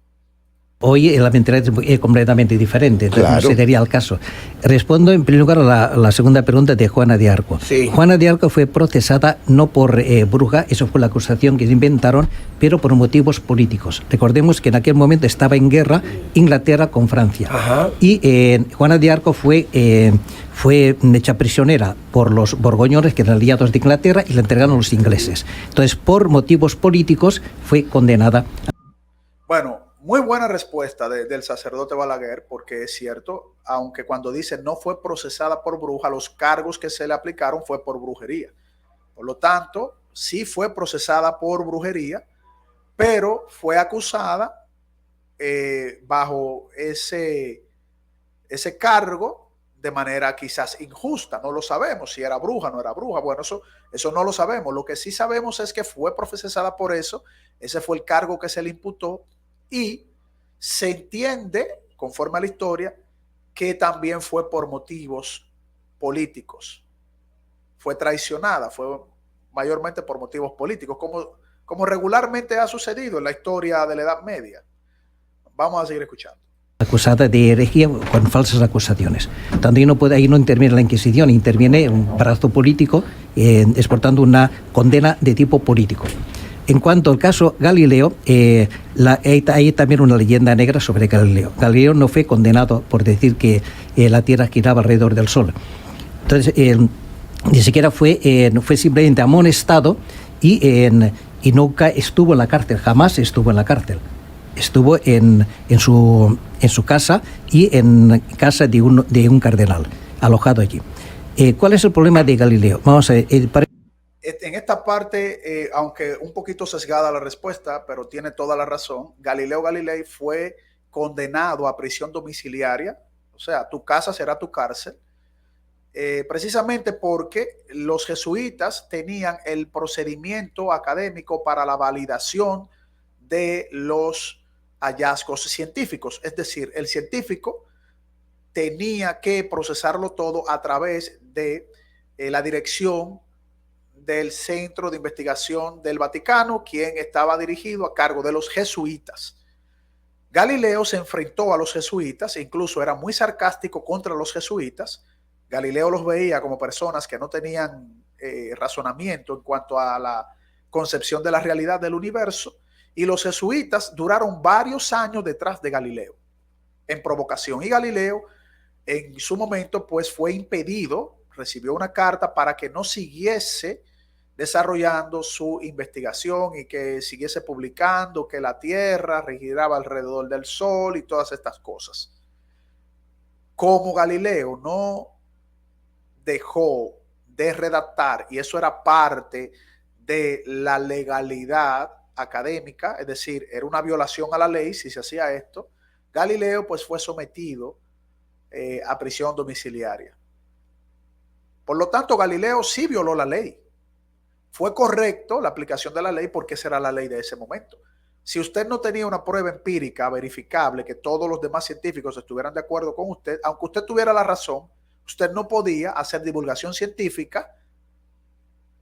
Hoy la mentalidad es completamente diferente, entonces claro, no sería el caso. Respondo en primer lugar a la segunda pregunta de Juana de Arco. Sí. Juana de Arco fue procesada no por bruja, eso fue la acusación que se inventaron, pero por motivos políticos. Recordemos que en aquel momento estaba en guerra Inglaterra con Francia. Ajá. Y Juana de Arco fue hecha prisionera por los borgoñones, que eran aliados de Inglaterra, y la entregaron a los ingleses. Entonces, por motivos políticos, fue condenada. Bueno, muy buena respuesta del sacerdote Balaguer, porque es cierto, aunque cuando dice no fue procesada por bruja, los cargos que se le aplicaron fue por brujería. Por lo tanto, sí fue procesada por brujería, pero fue acusada bajo ese cargo de manera quizás injusta. No lo sabemos si era bruja o no era bruja. Bueno, eso no lo sabemos. Lo que sí sabemos es que fue procesada por eso. Ese fue el cargo que se le imputó. Y se entiende, conforme a la historia, que también fue por motivos políticos. Fue traicionada, fue mayormente por motivos políticos, como regularmente ha sucedido en la historia de la Edad Media. Vamos a seguir escuchando. Acusada de herejía con falsas acusaciones. Tanto ahí no interviene la Inquisición, interviene un brazo político exportando una condena de tipo político. En cuanto al caso Galileo, hay también una leyenda negra sobre Galileo. Galileo no fue condenado por decir que la Tierra giraba alrededor del Sol. Entonces, ni siquiera fue simplemente amonestado y nunca estuvo en la cárcel, jamás estuvo en la cárcel. Estuvo en su casa y en casa de un cardenal, alojado allí. ¿Cuál es el problema de Galileo? Vamos a ver. En esta parte, aunque un poquito sesgada la respuesta, pero tiene toda la razón, Galileo Galilei fue condenado a prisión domiciliaria, o sea, tu casa será tu cárcel, precisamente porque los jesuitas tenían el procedimiento académico para la validación de los hallazgos científicos. Es decir, el científico tenía que procesarlo todo a través de la dirección del Centro de Investigación del Vaticano, quien estaba dirigido a cargo de los jesuitas. Galileo se enfrentó a los jesuitas, e incluso era muy sarcástico contra los jesuitas. Galileo los veía como personas que no tenían razonamiento en cuanto a la concepción de la realidad del universo, y los jesuitas duraron varios años detrás de Galileo en provocación, y Galileo en su momento pues fue impedido, recibió una carta para que no siguiese desarrollando su investigación y que siguiese publicando que la Tierra giraba alrededor del Sol y todas estas cosas. Como Galileo no dejó de redactar, y eso era parte de la legalidad académica, es decir, era una violación a la ley si se hacía esto, Galileo pues fue sometido a prisión domiciliaria. Por lo tanto, Galileo sí violó la ley. Fue correcto la aplicación de la ley porque esa era la ley de ese momento. Si usted no tenía una prueba empírica verificable que todos los demás científicos estuvieran de acuerdo con usted, aunque usted tuviera la razón, usted no podía hacer divulgación científica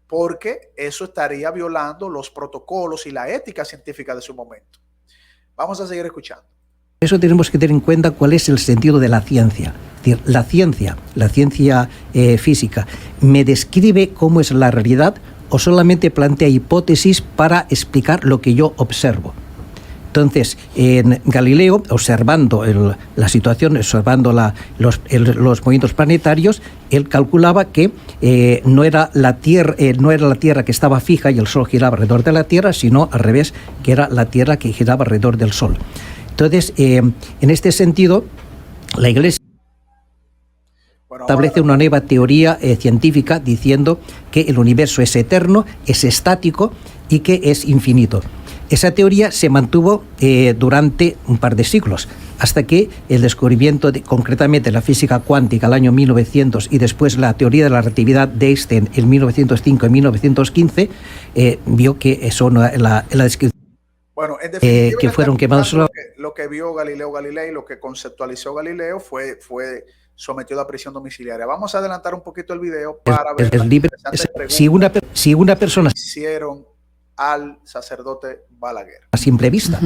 porque eso estaría violando los protocolos y la ética científica de su momento. Vamos a seguir escuchando. Eso tenemos que tener en cuenta cuál es el sentido de la ciencia. Es decir, la ciencia física, ¿me describe cómo es la realidad o solamente plantea hipótesis para explicar lo que yo observo? Entonces, en Galileo, observando la situación, observando los movimientos planetarios, él calculaba que no era la Tierra que estaba fija y el Sol giraba alrededor de la Tierra, sino al revés, que era la Tierra que giraba alrededor del Sol. Entonces, en este sentido, la Iglesia establece una nueva teoría científica diciendo que el universo es eterno, es estático y que es infinito. Esa teoría se mantuvo durante un par de siglos, hasta que el descubrimiento concretamente la física cuántica el año 1900 y después la teoría de la relatividad de Einstein en 1905 y 1915 vio que eso no la descripción. Bueno, en definitiva, que fueron quemados. Lo que vio Galileo Galilei, lo que conceptualizó Galileo fue sometido a prisión domiciliaria. Vamos a adelantar un poquito el video para ver si una persona hicieron al sacerdote Balaguer. A simple vista.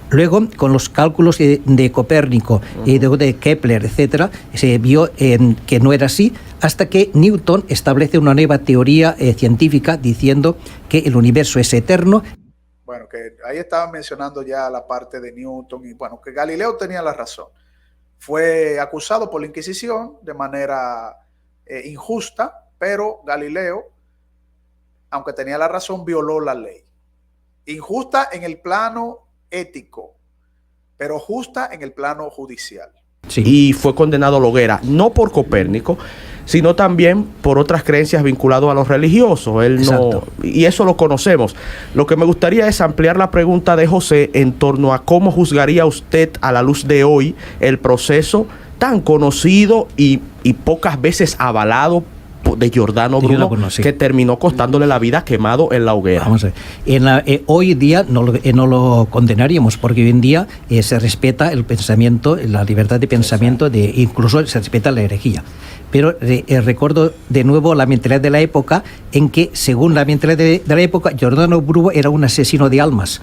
Luego, con los cálculos de Copérnico y de Kepler, etcétera, se vio que no era así, hasta que Newton establece una nueva teoría científica diciendo que el universo es eterno. Bueno, que ahí estaban mencionando ya la parte de Newton y bueno, que Galileo tenía la razón. Fue acusado por la Inquisición de manera injusta, pero Galileo, aunque tenía la razón, violó la ley. Injusta en el plano ético, pero justa en el plano judicial. Sí. Y fue condenado a la hoguera, no por Copérnico, sino también por otras creencias vinculadas a los religiosos. Él no, y eso lo conocemos. Lo que me gustaría es ampliar la pregunta de José en torno a cómo juzgaría usted a la luz de hoy el proceso tan conocido y pocas veces avalado de Giordano Bruno, que terminó costándole la vida quemado en la hoguera. Vamos a ver. Hoy día no lo condenaríamos, porque hoy en día se respeta el pensamiento, la libertad de pensamiento, incluso se respeta la herejía. pero recuerdo de nuevo la mentalidad de la época, en que, según la mentalidad de la época, Giordano Bruno era un asesino de almas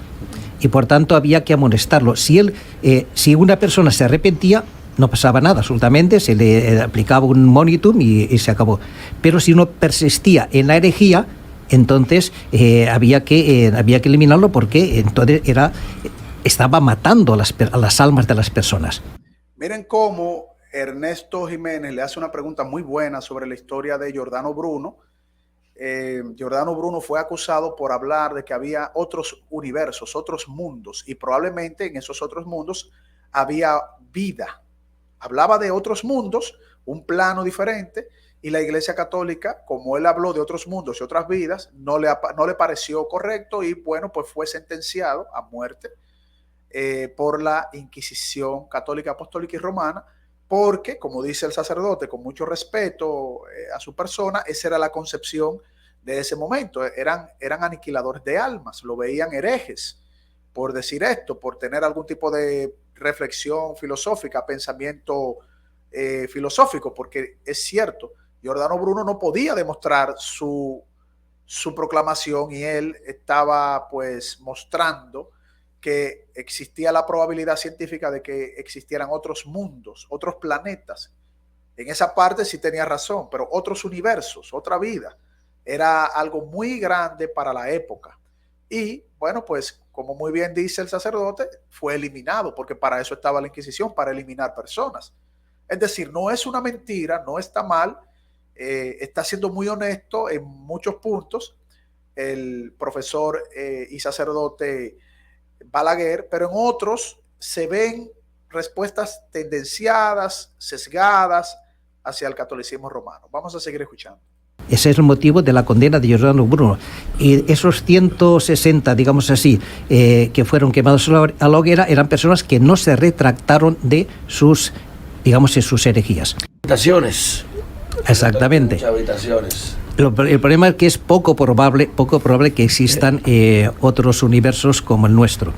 y por tanto había que amonestarlo. Si una persona se arrepentía, no pasaba nada, absolutamente, se le aplicaba un monitum y se acabó. Pero si uno persistía en la herejía, entonces había que eliminarlo, porque entonces estaba matando a las almas de las personas. Miren cómo Ernesto Jiménez le hace una pregunta muy buena sobre la historia de Giordano Bruno. Giordano Bruno fue acusado por hablar de que había otros universos, otros mundos, y probablemente en esos otros mundos había vida. Hablaba de otros mundos, un plano diferente, y la Iglesia Católica, como él habló de otros mundos y otras vidas, no le pareció correcto, y bueno, pues fue sentenciado a muerte por la Inquisición Católica, Apostólica y Romana, porque, como dice el sacerdote, con mucho respeto a su persona, esa era la concepción de ese momento. Eran aniquiladores de almas, lo veían herejes, por decir esto, por tener algún tipo de reflexión filosófica, pensamiento filosófico, porque es cierto, Giordano Bruno no podía demostrar su proclamación, y él estaba pues mostrando que existía la probabilidad científica de que existieran otros mundos, otros planetas. En esa parte sí tenía razón, pero otros universos, otra vida, era algo muy grande para la época. Y bueno, pues como muy bien dice el sacerdote, fue eliminado, porque para eso estaba la Inquisición, para eliminar personas. Es decir, no es una mentira, no está mal, está siendo muy honesto en muchos puntos el profesor y sacerdote Balaguer, pero en otros se ven respuestas tendenciadas, sesgadas hacia el catolicismo romano. Vamos a seguir escuchando. Ese es el motivo de la condena de Giordano Bruno. Y esos 160, digamos así, que fueron quemados a la hoguera, eran personas que no se retractaron de sus, digamos, de sus herejías. Habitaciones. Exactamente. Muchas habitaciones. El problema es que es poco probable que existan otros universos como el nuestro.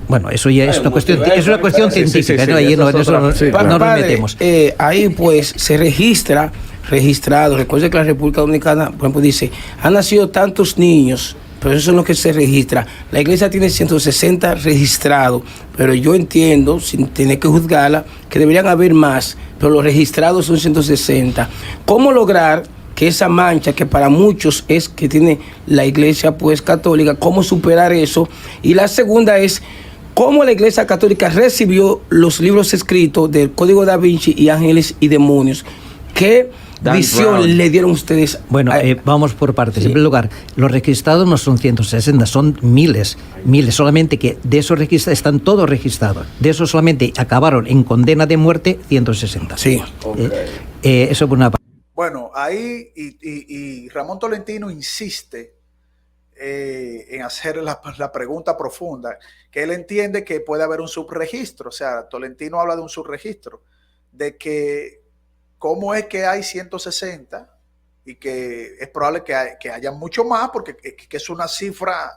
Bueno, eso ya es una cuestión científica, ¿no? Ahí no nos metemos. Ahí pues se registrado. Recuerde que la República Dominicana, por ejemplo, dice, han nacido tantos niños, pero eso es lo que se registra. La iglesia tiene 160 registrados, pero yo entiendo, sin tener que juzgarla, que deberían haber más, pero los registrados son 160. ¿Cómo lograr que esa mancha que para muchos es que tiene la iglesia pues católica, cómo superar eso? Y la segunda es cómo la iglesia católica recibió los libros escritos del Código Da Vinci y Ángeles y Demonios? ¿Qué visión le dieron ustedes? Bueno, vamos por partes. Sí. En primer lugar, los registrados no son 160, son miles, solamente que de esos registrados están todos registrados. De esos solamente acabaron en condena de muerte 160. Sí. Eso por una parte. Bueno, ahí y Ramón Tolentino insiste en hacer la pregunta profunda, que él entiende que puede haber un subregistro. O sea, Tolentino habla de un subregistro, de que cómo es que hay 160 y que es probable que haya mucho más, porque que es una cifra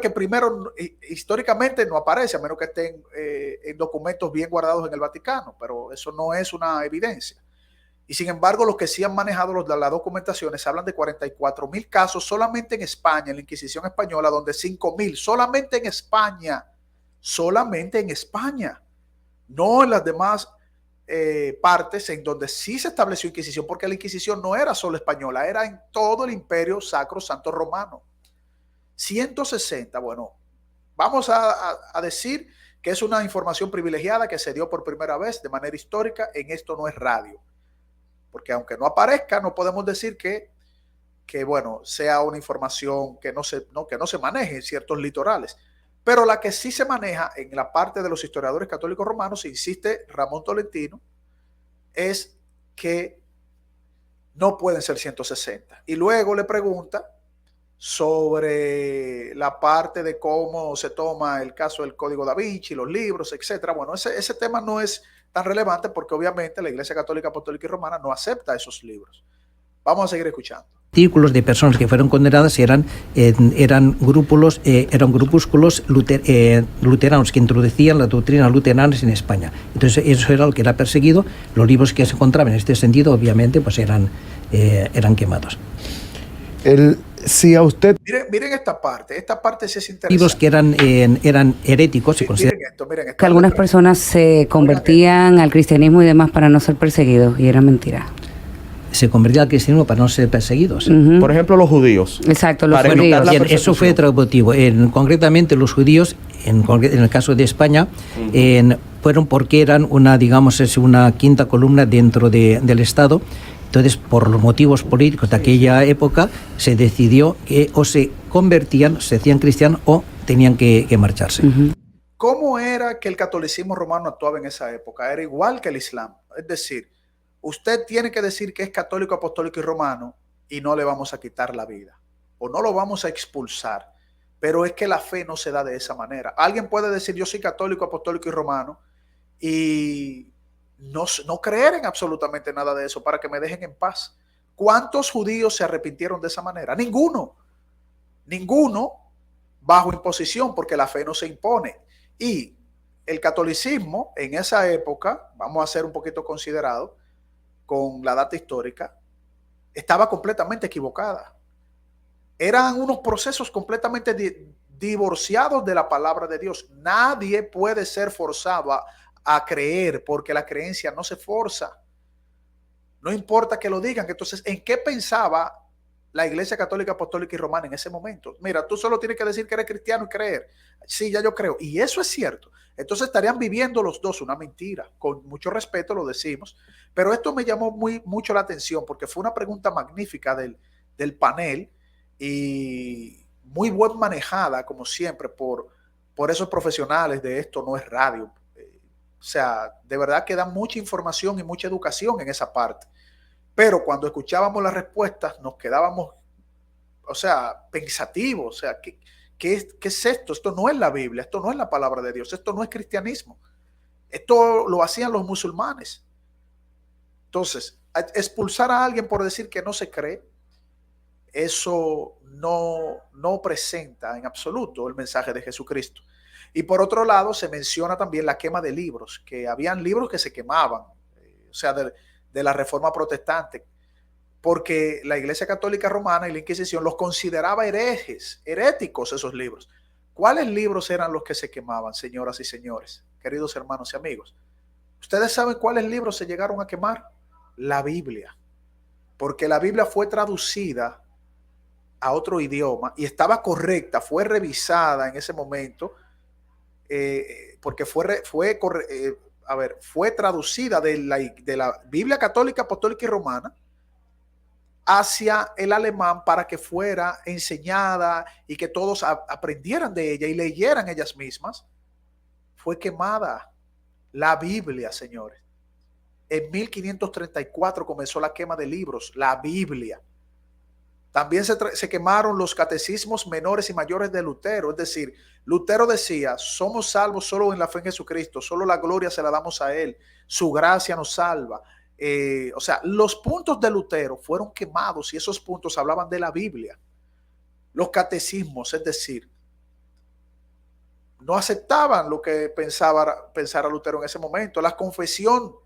que primero históricamente no aparece, a menos que estén en documentos bien guardados en el Vaticano, pero eso no es una evidencia. Y sin embargo, los que sí han manejado las documentaciones hablan de 44,000 casos solamente en España, en la Inquisición española, donde 5,000 solamente en España, no en las demás partes en donde sí se estableció Inquisición, porque la Inquisición no era solo española, era en todo el Imperio Sacro Santo Romano. 160, bueno, vamos a decir que es una información privilegiada que se dio por primera vez de manera histórica. En Esto No es Radio, porque aunque no aparezca, no podemos decir que bueno, sea una información que no se maneje en ciertos litorales. Pero la que sí se maneja en la parte de los historiadores católicos romanos, insiste Ramón Tolentino, es que no pueden ser 160. Y luego le pregunta sobre la parte de cómo se toma el caso del Código Da Vinci, los libros, etcétera. Bueno, ese tema no es tan relevante, porque obviamente la Iglesia Católica, Apostólica y Romana no acepta esos libros. Vamos a seguir escuchando. Círculos de personas que fueron condenadas eran grupúsculos luteranos que introducían las doctrinas luteranas en España. Entonces eso era lo que era perseguido. Los libros que se encontraban en este sentido, obviamente, pues eran quemados. Si a usted... Miren esta parte sí es interesante. Libros que eran heréticos. Miren esto. Que algunas personas se convertían al cristianismo y demás para no ser perseguidos, y era mentira. Se convertía al cristianismo para no ser perseguidos. Por ejemplo, los judíos. Exacto, los Para judíos. evitar la Eso fue otro motivo. Concretamente, los judíos, en el caso de España, fueron porque eran una quinta columna dentro del Estado. Entonces, por los motivos políticos de aquella época, se decidió que o se convertían, se hacían cristianos o tenían que marcharse. ¿Cómo era que el catolicismo romano actuaba en esa época? Era igual que el Islam. Es decir, usted tiene que decir que es católico, apostólico y romano y no le vamos a quitar la vida o no lo vamos a expulsar. Pero es que la fe no se da de esa manera. Alguien puede decir yo soy católico, apostólico y romano y no creer en absolutamente nada de eso para que me dejen en paz. ¿Cuántos judíos se arrepintieron de esa manera? Ninguno bajo imposición, porque la fe no se impone. Y el catolicismo en esa época, vamos a ser un poquito considerados con la data histórica, estaba completamente equivocada. Eran unos procesos completamente divorciados de la palabra de Dios. Nadie puede ser forzado a creer, porque la creencia no se forza. No importa que lo digan. Entonces, ¿en qué pensaba la Iglesia Católica, Apostólica y Romana en ese momento? Mira, tú solo tienes que decir que eres cristiano y creer. Sí, ya yo creo. Y eso es cierto. Entonces estarían viviendo los dos una mentira. Con mucho respeto lo decimos. Pero esto me llamó mucho la atención porque fue una pregunta magnífica del panel y muy bien manejada, como siempre, por esos profesionales de Esto No Es Radio. O sea, de verdad que dan mucha información y mucha educación en esa parte. Pero cuando escuchábamos las respuestas nos quedábamos, pensativos. O sea, ¿qué es esto? Esto no es la Biblia, esto no es la palabra de Dios, esto no es cristianismo. Esto lo hacían los musulmanes. Entonces, expulsar a alguien por decir que no se cree, eso no presenta en absoluto el mensaje de Jesucristo. Y por otro lado, se menciona también la quema de libros, que habían libros que se quemaban, de la Reforma Protestante, porque la Iglesia Católica Romana y la Inquisición los consideraba heréticos esos libros. ¿Cuáles libros eran los que se quemaban, señoras y señores, queridos hermanos y amigos? ¿Ustedes saben cuáles libros se llegaron a quemar? La Biblia, porque la Biblia fue traducida a otro idioma y estaba correcta, fue revisada en ese momento, porque fue traducida de la Biblia Católica, Apostólica y Romana hacia el alemán para que fuera enseñada y que todos aprendieran de ella y leyeran ellas mismas. Fue quemada la Biblia, señores. En 1534 comenzó la quema de libros, la Biblia. También se quemaron los catecismos menores y mayores de Lutero. Es decir, Lutero decía, somos salvos solo en la fe en Jesucristo, solo la gloria se la damos a Él, su gracia nos salva. Los puntos de Lutero fueron quemados y esos puntos hablaban de la Biblia. Los catecismos, es decir, no aceptaban lo que pensara Lutero en ese momento. La confesión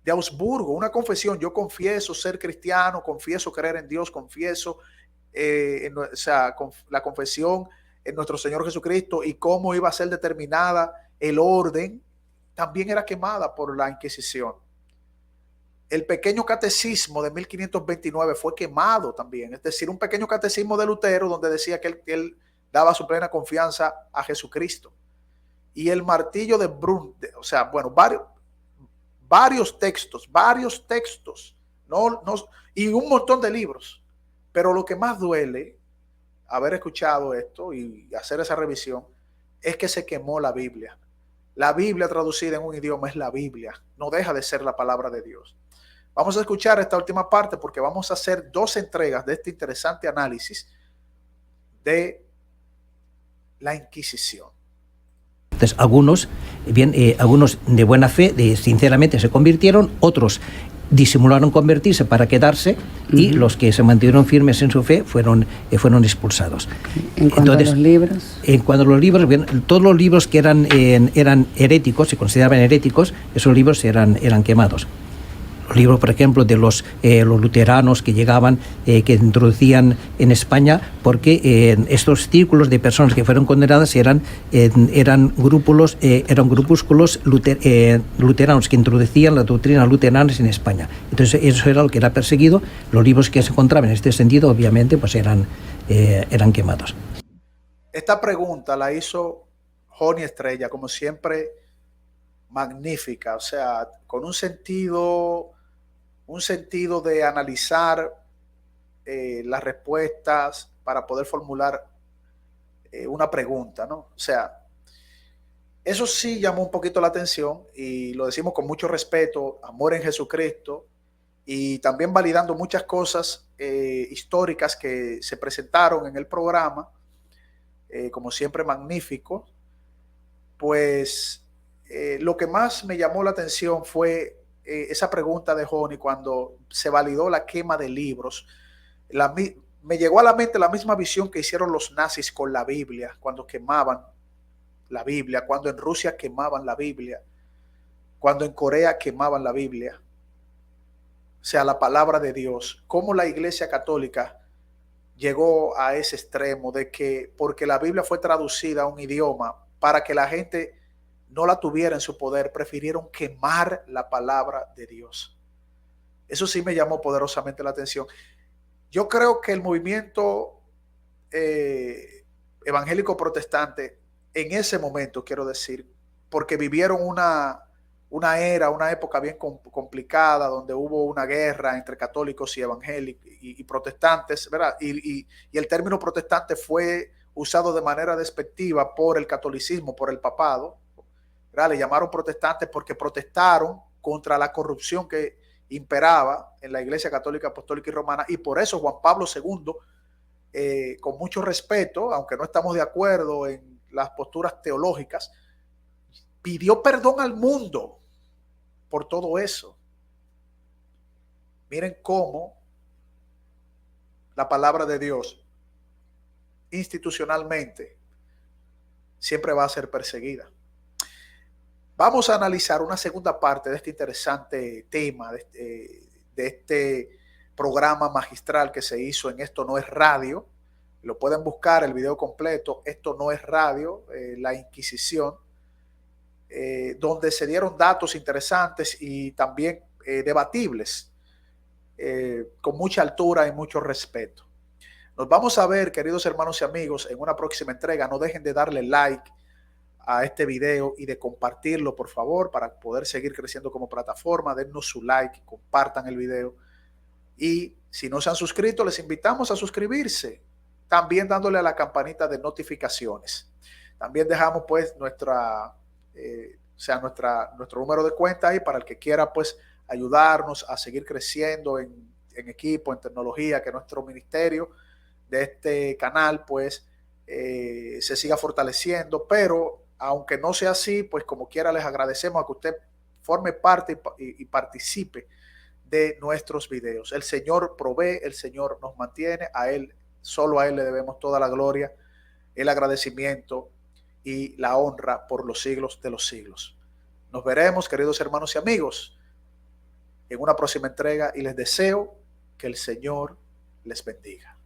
de Augsburgo, una confesión, yo confieso ser cristiano, confieso creer en Dios, confieso la confesión en nuestro Señor Jesucristo y cómo iba a ser determinada el orden, también era quemada por la Inquisición. El pequeño catecismo de 1529 fue quemado también, es decir, un pequeño catecismo de Lutero donde decía que él daba su plena confianza a Jesucristo. Y el martillo de Brun, varios textos, y un montón de libros. Pero lo que más duele, haber escuchado esto y hacer esa revisión, es que se quemó la Biblia. La Biblia traducida en un idioma es la Biblia, no deja de ser la palabra de Dios. Vamos a escuchar esta última parte porque vamos a hacer 2 entregas de este interesante análisis de la Inquisición. Entonces, algunos Bien, algunos de buena fe, sinceramente se convirtieron, otros disimularon convertirse para quedarse y los que se mantuvieron firmes en su fe fueron expulsados. En cuanto a los libros. En cuanto a los libros, bien, todos los libros que eran heréticos, se consideraban heréticos, esos libros eran quemados. Los libros, por ejemplo, de los luteranos que llegaban, que introducían en España, porque estos círculos de personas que fueron condenadas eran grupúsculos luteranos que introducían las doctrinas luteranas en España. Entonces, eso era lo que era perseguido. Los libros que se encontraban en este sentido, obviamente, pues eran quemados. Esta pregunta la hizo Joni Estrella, como siempre, magnífica, o sea, con un sentido de analizar las respuestas para poder formular una pregunta, ¿no? O sea, eso sí llamó un poquito la atención y lo decimos con mucho respeto, amor en Jesucristo, y también validando muchas cosas históricas que se presentaron en el programa, como siempre magnífico. Pues lo que más me llamó la atención fue esa pregunta de Joni cuando se validó la quema de libros. Me llegó a la mente la misma visión que hicieron los nazis con la Biblia, cuando quemaban la Biblia, cuando en Rusia quemaban la Biblia, cuando en Corea quemaban la Biblia. O sea, la palabra de Dios. Cómo la Iglesia Católica llegó a ese extremo de que, porque la Biblia fue traducida a un idioma, para que la gente no la tuviera en su poder, prefirieron quemar la palabra de Dios. Eso sí me llamó poderosamente la atención. Yo creo que el movimiento evangélico protestante, en ese momento, quiero decir, porque vivieron una época bien complicada, donde hubo una guerra entre católicos y evangélicos y protestantes, ¿verdad? Y el término protestante fue usado de manera despectiva por el catolicismo, por el papado, ¿verdad? Le llamaron protestantes porque protestaron contra la corrupción que imperaba en la Iglesia Católica Apostólica y Romana, y por eso Juan Pablo II, con mucho respeto, aunque no estamos de acuerdo en las posturas teológicas, pidió perdón al mundo por todo eso. Miren cómo la palabra de Dios institucionalmente siempre va a ser perseguida. Vamos a analizar una segunda parte de este interesante tema, de este programa magistral que se hizo en Esto No Es Radio. Lo pueden buscar, el video completo, Esto No Es Radio, la Inquisición, donde se dieron datos interesantes y también debatibles, con mucha altura y mucho respeto. Nos vamos a ver, queridos hermanos y amigos, en una próxima entrega. No dejen de darle like a este video y de compartirlo, por favor, para poder seguir creciendo como plataforma. Dennos su like, compartan el video. Y si no se han suscrito, les invitamos a suscribirse, también dándole a la campanita de notificaciones. También dejamos pues nuestro número de cuenta ahí para el que quiera pues ayudarnos a seguir creciendo en equipo, en tecnología, que nuestro ministerio de este canal pues se siga fortaleciendo. Pero aunque no sea así, pues como quiera les agradecemos a que usted forme parte y participe de nuestros videos. El Señor provee, el Señor nos mantiene, a Él, solo a Él le debemos toda la gloria, el agradecimiento y la honra por los siglos de los siglos. Nos veremos, queridos hermanos y amigos, en una próxima entrega, y les deseo que el Señor les bendiga.